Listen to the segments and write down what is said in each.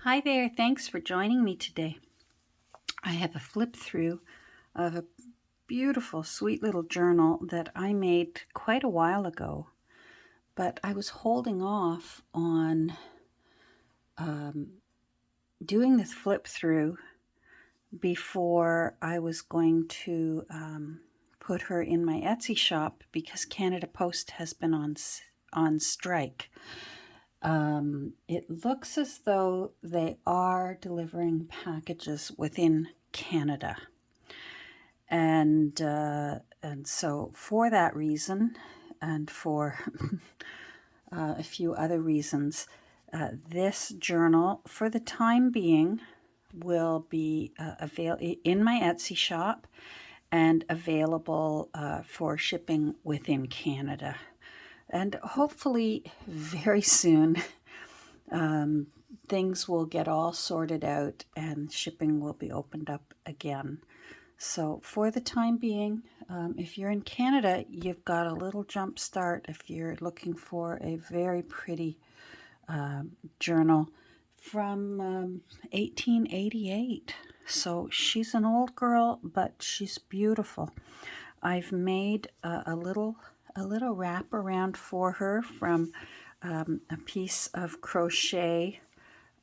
Hi there, thanks for joining me today. I have a flip through of a beautiful, sweet little journal that I made quite a while ago, but I was holding off on um, doing this flip through before I was going to put her in my Etsy shop because Canada Post has been on strike. It looks as though they are delivering packages within Canada. And so for that reason, and for a few other reasons, this journal, for the time being, will be available in my Etsy shop and available for shipping within Canada. And hopefully, very soon, things will get all sorted out and shipping will be opened up again. So for the time being, if you're in Canada, you've got a little jump start if you're looking for a very pretty journal from 1888. So she's an old girl, but she's beautiful. I've made a little wrap around for her from a piece of crochet,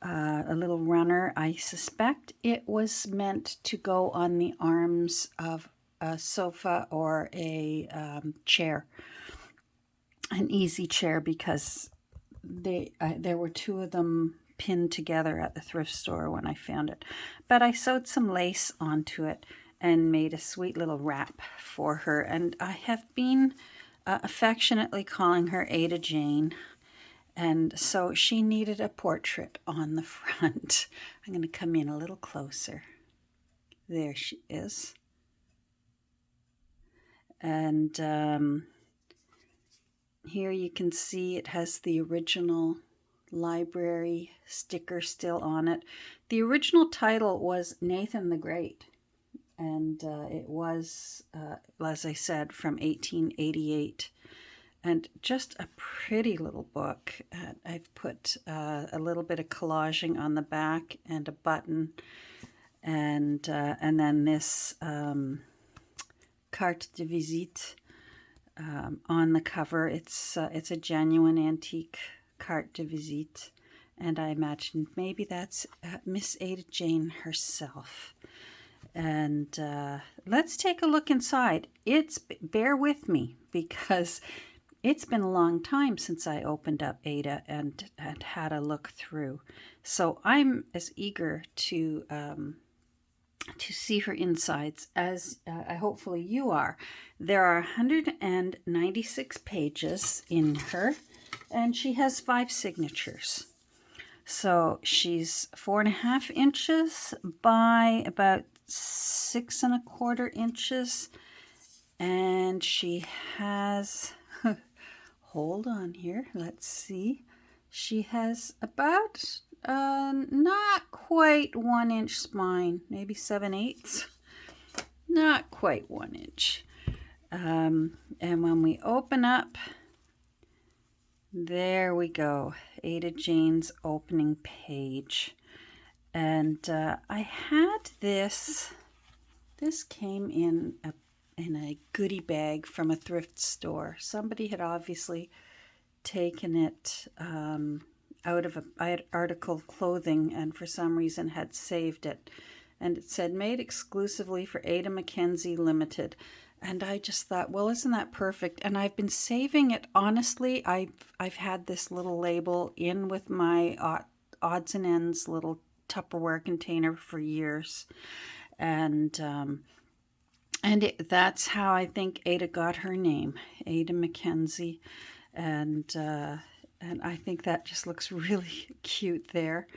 a little runner. I suspect it was meant to go on the arms of a sofa or a chair, an easy chair, because there were two of them pinned together at the thrift store when I found it. But I sewed some lace onto it and made a sweet little wrap for her. And I have been affectionately calling her Ada Jane. And so she needed a portrait on the front. I'm going to come in a little closer. There she is. And here you can see it has the original library sticker still on it. The original title was Nathan the Great, and it was, as I said, from 1888. And just a pretty little book. I've put a little bit of collaging on the back and a button, and then this carte de visite on the cover. It's a genuine antique carte de visite, and I imagined maybe that's Miss Ada Jane herself. And let's take a look inside. Bear with me because it's been a long time since I opened up Ada and had a look through. So I'm as eager to see her insides as hopefully you are. There are 196 pages in her, and she has 5 signatures. So she's 4.5 inches by about 6.25 inches, and she has hold on here, let's see, she has about not quite 1 inch spine, maybe 7/8, not quite 1 inch. And when we open up, there we go, Ada Jane's opening page. And I had this came in a goodie bag from a thrift store. Somebody had obviously taken it out of an article of clothing and for some reason had saved it. And it said, made exclusively for Ada Mackenzie Limited. And I just thought, well, isn't that perfect? And I've been saving it. Honestly, I've had this little label in with my odds and ends little Tupperware container for years. And that's how I think Ada got her name, Ada Mackenzie. And I think that just looks really cute there.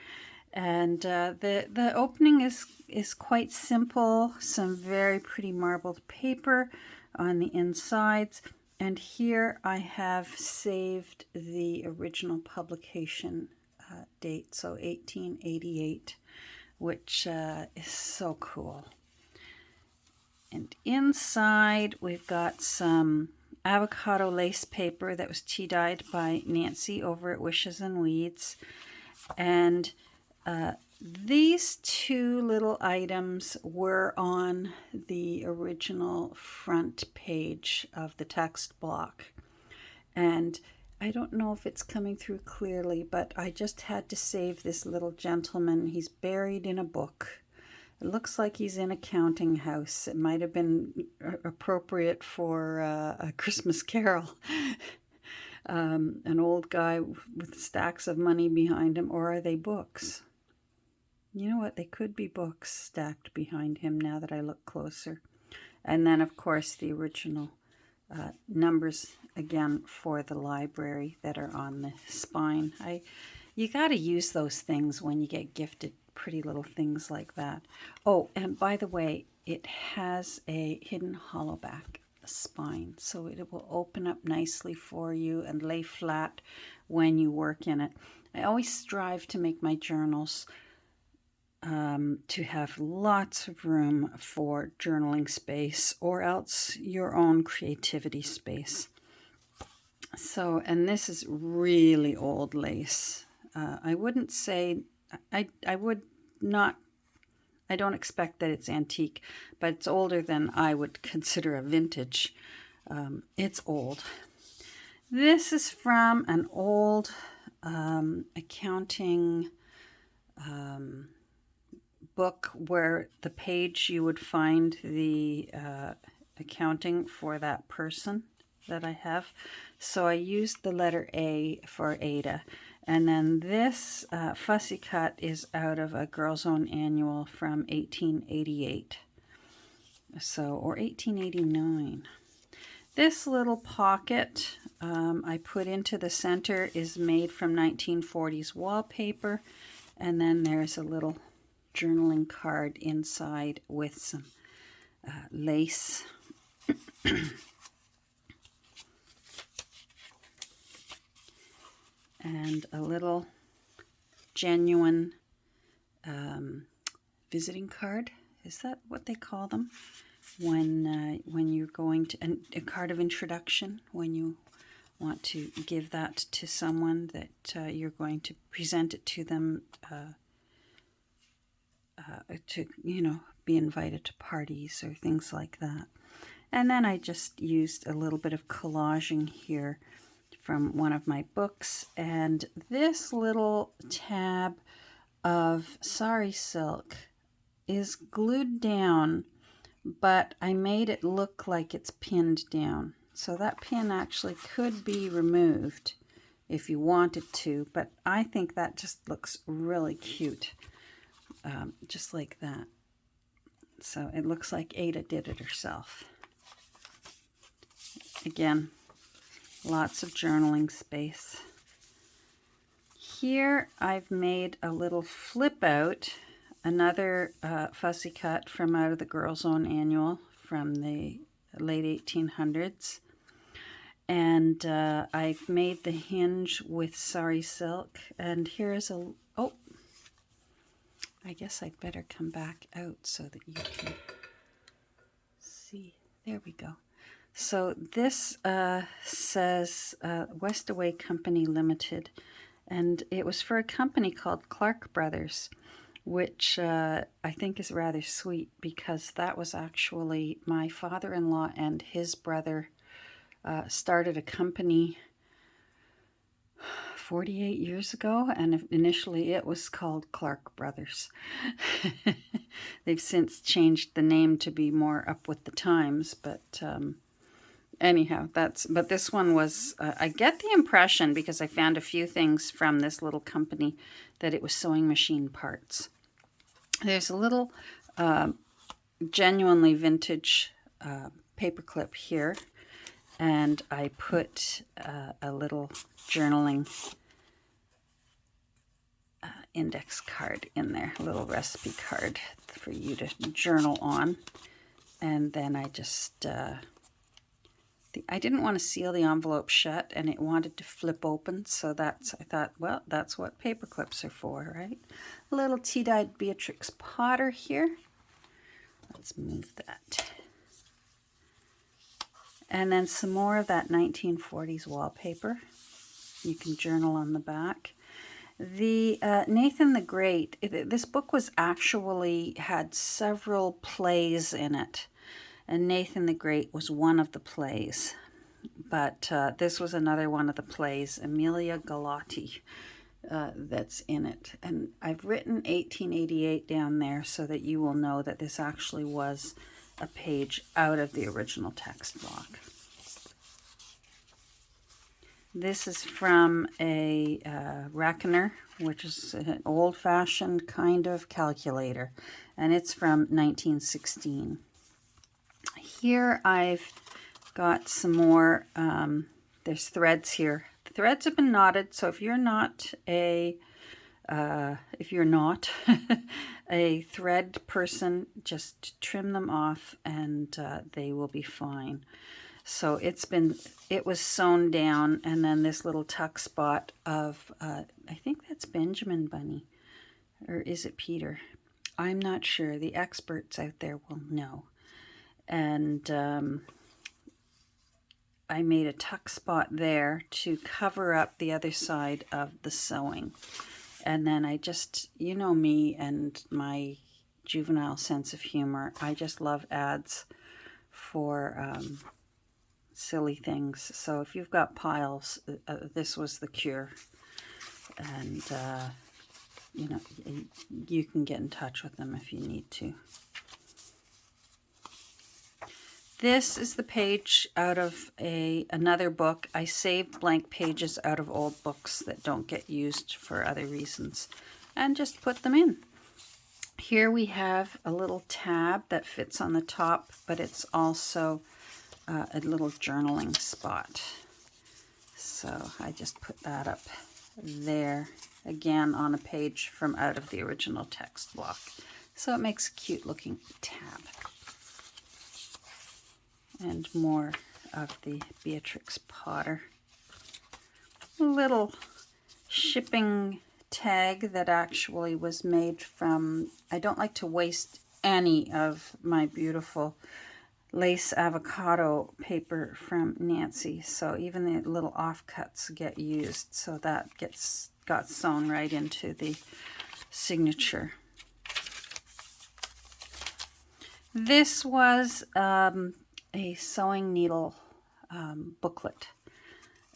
And the opening is quite simple. Some very pretty marbled paper on the insides. And here I have saved the original publication date, so 1888, which is so cool. And inside we've got some avocado lace paper that was tea dyed by Nancy over at Wishes and Weeds. And These two little items were on the original front page of the text block. And I don't know if it's coming through clearly, but I just had to save this little gentleman. He's buried in a book. It looks like he's in a counting house. It might have been appropriate for A Christmas Carol. An old guy with stacks of money behind him, or are they books? You know what? They could be books stacked behind him now that I look closer. And then, of course, the original numbers again for the library that are on the spine. You got to use those things when you get gifted pretty little things like that. Oh, and by the way, it has a hidden hollow back spine, so it will open up nicely for you and lay flat when you work in it. I always strive to make my journals to have lots of room for journaling space, or else your own creativity space. So, and this is really old lace. I wouldn't say, I would not, I don't expect that it's antique, but it's older than I would consider a vintage. It's old. This is from an old accounting book where the page you would find the accounting for that person that I have. So I used the letter A for Ada. And then this fussy cut is out of a Girl's Own Annual from 1888. So, or 1889. This little pocket I put into the center is made from 1940s wallpaper. And then there's a little journaling card inside with some lace. And a little genuine visiting card. Is that what they call them? When you're going to, a card of introduction, when you want to give that to someone that you're going to present it to them to, be invited to parties or things like that. And then I just used a little bit of collaging here from one of my books. And this little tab of sari silk is glued down, but I made it look like it's pinned down. So that pin actually could be removed if you wanted to, but I think that just looks really cute. Just like that. So it looks like Ada did it herself. Again, lots of journaling space. Here I've made a little flip out, another fussy cut from out of the Girl's Own Annual from the late 1800s. And I've made the hinge with sari silk. And here's a, oh, I guess I'd better come back out so that you can see. There we go. So this says Westaway Company Limited, and it was for a company called Clark Brothers, which I think is rather sweet because that was actually my father-in-law and his brother started a company 48 years ago, and initially it was called Clark Brothers. They've since changed the name to be more up with the times, but anyhow, but this one was, I get the impression, because I found a few things from this little company, that it was sewing machine parts. There's a little genuinely vintage paperclip here, and I put a little journaling index card in there, a little recipe card for you to journal on. And then I just, I didn't want to seal the envelope shut, and it wanted to flip open, so I thought, well, that's what paper clips are for, right? A little tea-dyed Beatrix Potter here. Let's move that. And then some more of that 1940s wallpaper. You can journal on the back. The Nathan the Great, this book was actually had several plays in it, and Nathan the Great was one of the plays. But this was another one of the plays, Emilia Galotti, that's in it. And I've written 1888 down there so that you will know that this actually was a page out of the original text block. This is from a reckoner, which is an old-fashioned kind of calculator, and it's from 1916. Here I've got some more, there's threads here. The threads have been knotted, so if you're not a a thread person, just trim them off and they will be fine. So it was sewn down, and then this little tuck spot of, I think that's Benjamin Bunny, or is it Peter? I'm not sure. The experts out there will know. And I made a tuck spot there to cover up the other side of the sewing. And then I just, you know me and my juvenile sense of humor, I just love ads for silly things. So if you've got piles, this was the cure. And, you know, you can get in touch with them if you need to. This is the page out of another book. I saved blank pages out of old books that don't get used for other reasons and just put them in. Here we have a little tab that fits on the top, but it's also a little journaling spot. So I just put that up there, again on a page from out of the original text block. So it makes a cute looking tab. And more of the Beatrix Potter. A little shipping tag that actually was made from, I don't like to waste any of my beautiful lace avocado paper from Nancy, so even the little offcuts get used, so that got sewn right into the signature. This was a sewing needle booklet,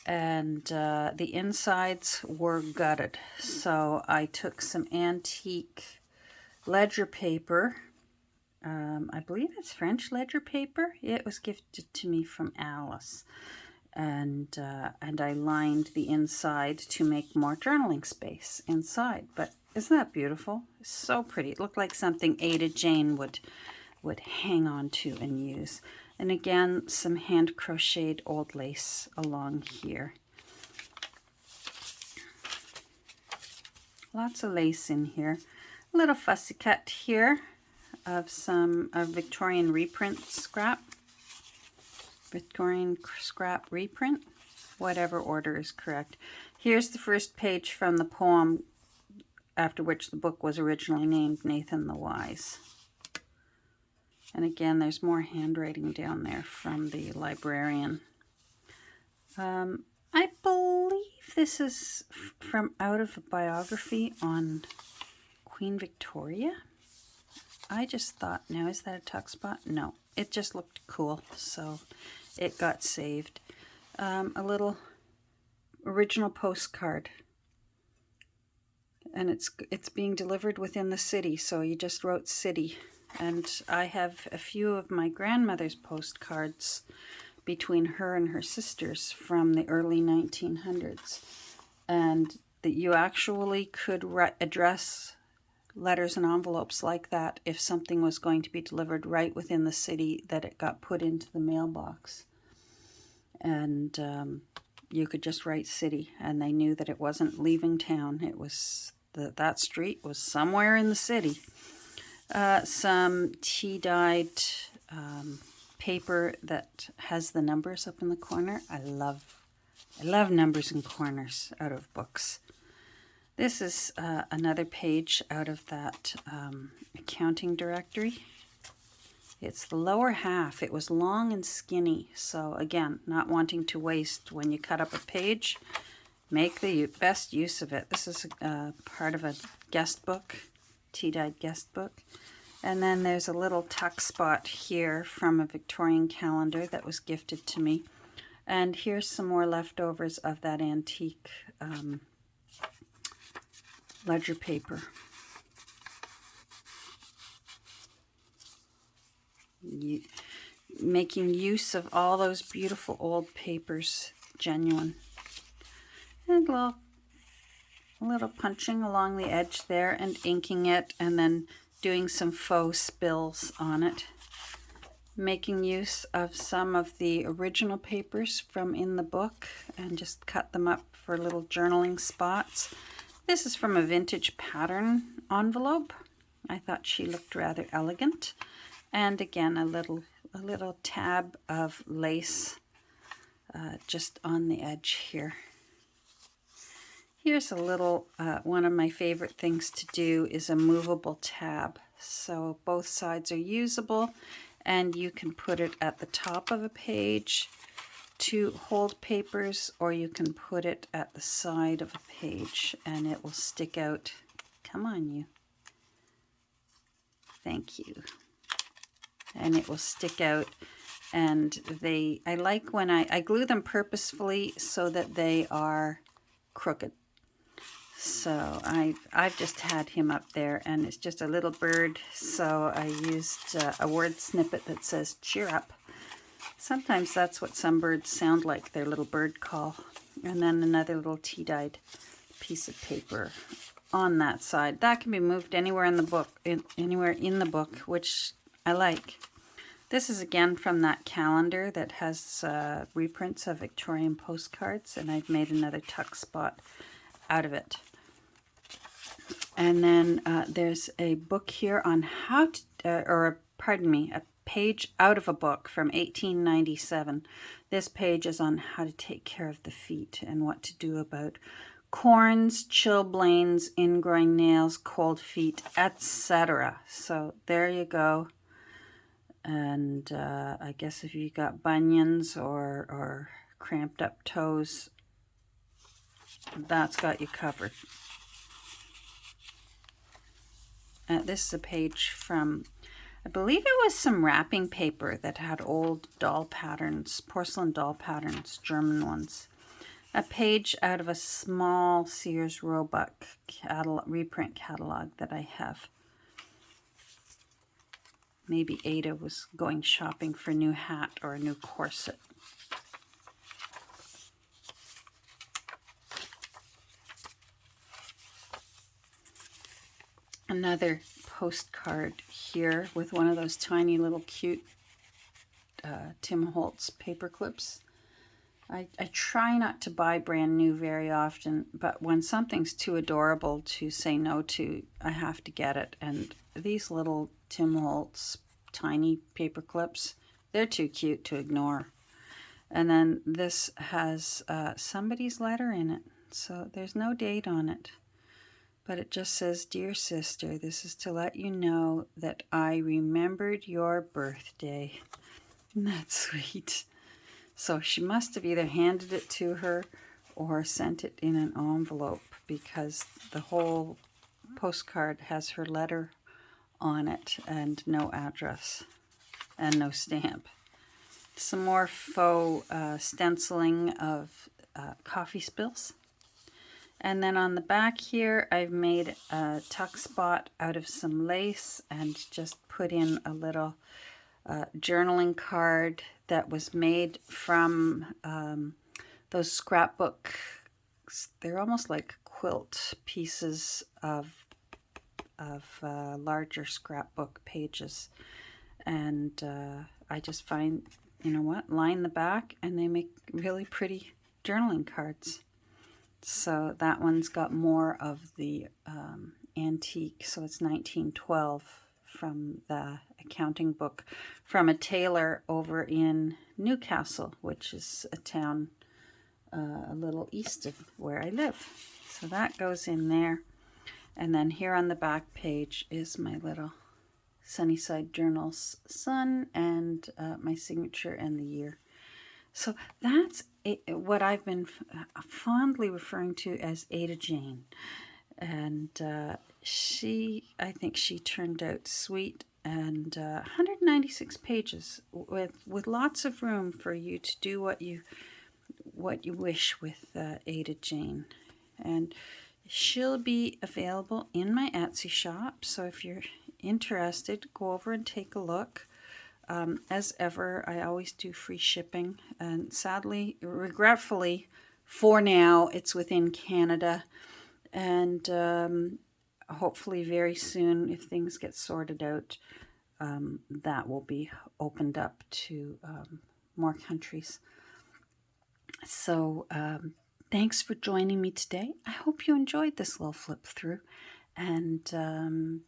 and the insides were gutted, so I took some antique ledger paper. I believe it's French ledger paper. It was gifted to me from Alice, and I lined the inside to make more journaling space inside. But isn't that beautiful? It's so pretty. It looked like something Ada Jane would hang on to and use. And again, some hand crocheted old lace along here. Lots of lace in here. A little fussy cut here of some Victorian reprint scrap. Victorian scrap reprint, whatever order is correct. Here's the first page from the poem after which the book was originally named, Nathan the Wise. And again, there's more handwriting down there from the librarian. I believe this is from out of a biography on Queen Victoria. I just thought, now is that a tuck spot? No, it just looked cool, so it got saved. A little original postcard. And it's being delivered within the city, so you just wrote city. And I have a few of my grandmother's postcards between her and her sisters from the early 1900s. And that you actually could address letters and envelopes like that if something was going to be delivered right within the city, that it got put into the mailbox. And you could just write city, and they knew that it wasn't leaving town. It was that street was somewhere in the city. Some tea-dyed paper that has the numbers up in the corner. I love numbers and corners out of books. This is another page out of that accounting directory. It's the lower half. It was long and skinny, so again, not wanting to waste when you cut up a page, make the best use of it. This is part of a guest book, tea-dyed guest book. And then there's a little tuck spot here from a Victorian calendar that was gifted to me. And here's some more leftovers of that antique ledger paper. Making use of all those beautiful old papers, genuine. And a little punching along the edge there and inking it, and then doing some faux spills on it. Making use of some of the original papers from in the book and just cut them up for little journaling spots. This is from a vintage pattern envelope. I thought she looked rather elegant. And again, a little tab of lace just on the edge here. Here's a little, one of my favorite things to do is a movable tab. So both sides are usable, and you can put it at the top of a page to hold papers, or you can put it at the side of a page and it will stick out. Come on, you. Thank you. And it will stick out, and I like when I glue them purposefully so that they are crooked. So I've just had him up there, and it's just a little bird, so I used a word snippet that says cheer up. Sometimes that's what some birds sound like, their little bird call. And then another little tea-dyed piece of paper on that side. That can be moved anywhere in the book, which I like. This is again from that calendar that has reprints of Victorian postcards, and I've made another tuck spot out of it. And then there's a book here on how to, a page out of a book from 1897. This page is on how to take care of the feet and what to do about corns, chilblains, ingrowing nails, cold feet, etc. So there you go. And I guess if you got bunions or cramped up toes, that's got you covered. This is a page from, I believe it was some wrapping paper that had old doll patterns, porcelain doll patterns, German ones. A page out of a small Sears Roebuck reprint catalog that I have. Maybe Ada was going shopping for a new hat or a new corset. Another postcard here with one of those tiny little cute Tim Holtz paper clips. I try not to buy brand new very often, but when something's too adorable to say no to, I have to get it. And these little Tim Holtz tiny paper clips, they're too cute to ignore. And then this has somebody's letter in it, so there's no date on it. But it just says, "Dear sister, this is to let you know that I remembered your birthday." Isn't that sweet? So she must have either handed it to her or sent it in an envelope, because the whole postcard has her letter on it and no address and no stamp. Some more faux stenciling of coffee spills. And then on the back here, I've made a tuck spot out of some lace and just put in a little journaling card that was made from those scrapbook, they're almost like quilt pieces of larger scrapbook pages. And I just find, line the back and they make really pretty journaling cards. So that one's got more of the antique, so it's 1912 from the accounting book from a tailor over in Newcastle, which is a town a little east of where I live. So that goes in there. And then here on the back page is my little Sunnyside Journals sun and my signature and the year. So that's what I've been fondly referring to as Ada Jane. And I think she turned out sweet, and 196 pages with lots of room for you to do what you wish with Ada Jane. And she'll be available in my Etsy shop, so if you're interested, go over and take a look. As ever, I always do free shipping, and sadly, regretfully, for now, it's within Canada, and hopefully very soon, if things get sorted out, that will be opened up to more countries. So thanks for joining me today. I hope you enjoyed this little flip through, and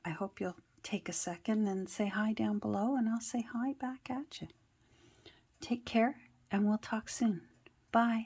I hope you'll take a second and say hi down below, and I'll say hi back at you. Take care, and we'll talk soon. Bye.